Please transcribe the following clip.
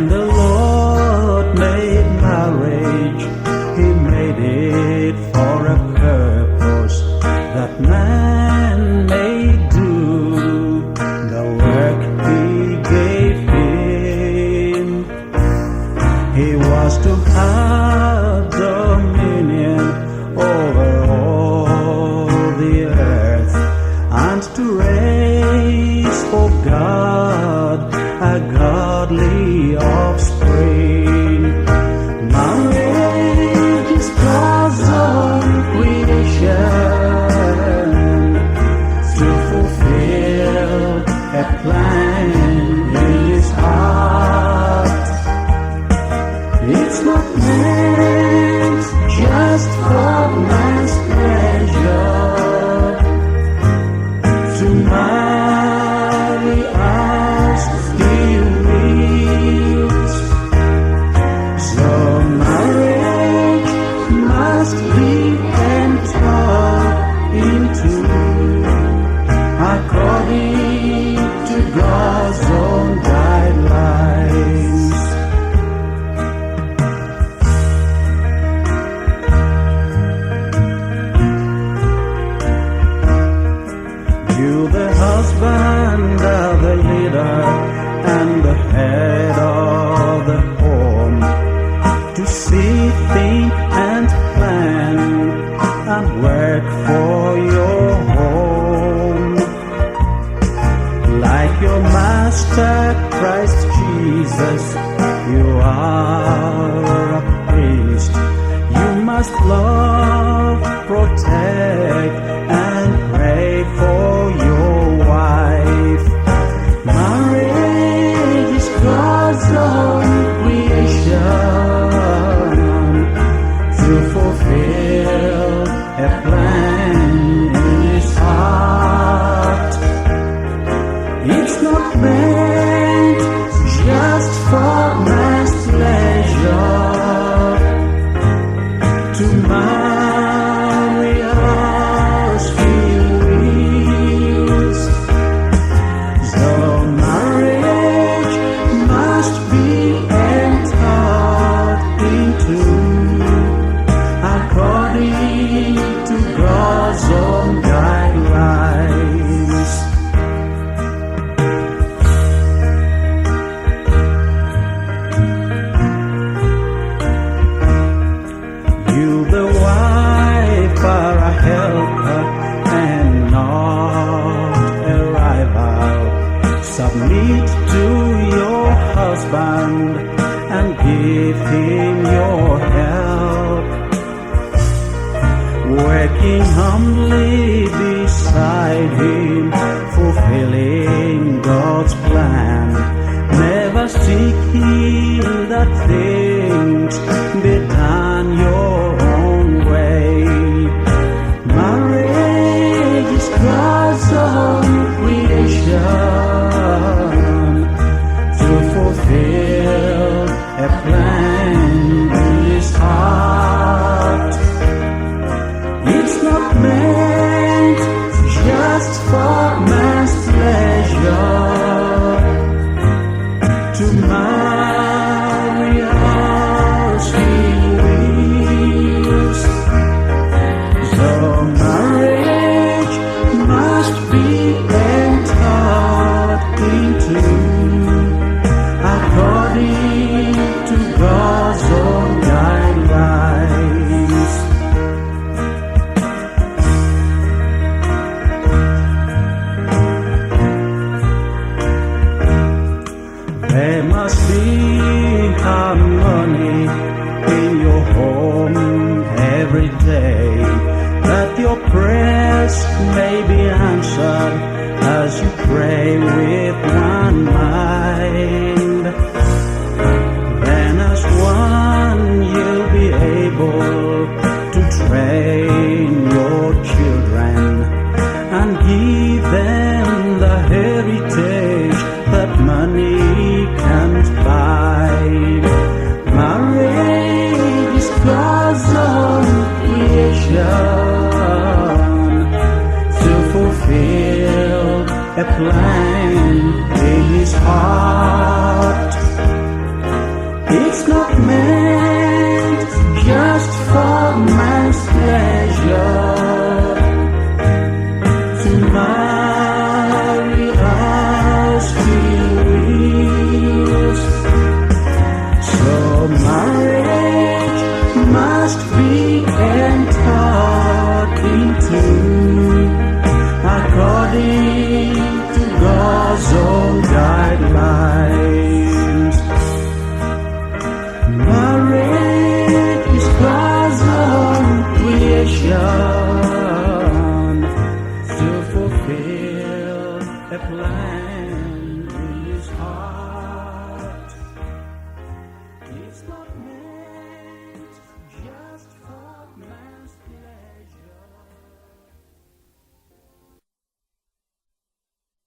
the Lord made marriage, He made it for a purpose that man may do the work He gave him. He was to have dominion over all the earth and to raise for God a godly offspring. Marriage is God's own creation to fulfill a plan in His heart. It's not meant just for man's pleasure to marry as he wills. So marriage must be entered into according to God's own guidelines. You, the husband, are the leader and the head of the home, to see, think, and plan and work for your home. Like your Master Christ Jesus, you are a priest. You must love, protect, and pray for your wife. Marriage is God's own creation to fulfill a plan in His heart. It's not meant just for man's pleasure to marry as he wills. So marriage must be entered into according to God's own guidelines. You, the wife, are a helper and not a rival. Submit to your husband and give him your help, working humbly beside him, fulfilling God's plan, never seeking that things be done your own way. Marriage is God's own creation to fulfill a plan in His heart. It's not meant just for man's pleasure to marry as he wills. So marriage must be entered into according to God's own guidelines. There must be harmony in your home every day, that your prayers may be answered as you pray with one mind. Then as one you'll be able to train your children and give them the heritage that money can't buy. Marriage is God's own creation to fulfill a plan in His heart. It's not meant just for man's pleasure to marry as he wills. So marriage must be entered into according to God's own guidelines. Marriage is God's own creation to fulfill a plan.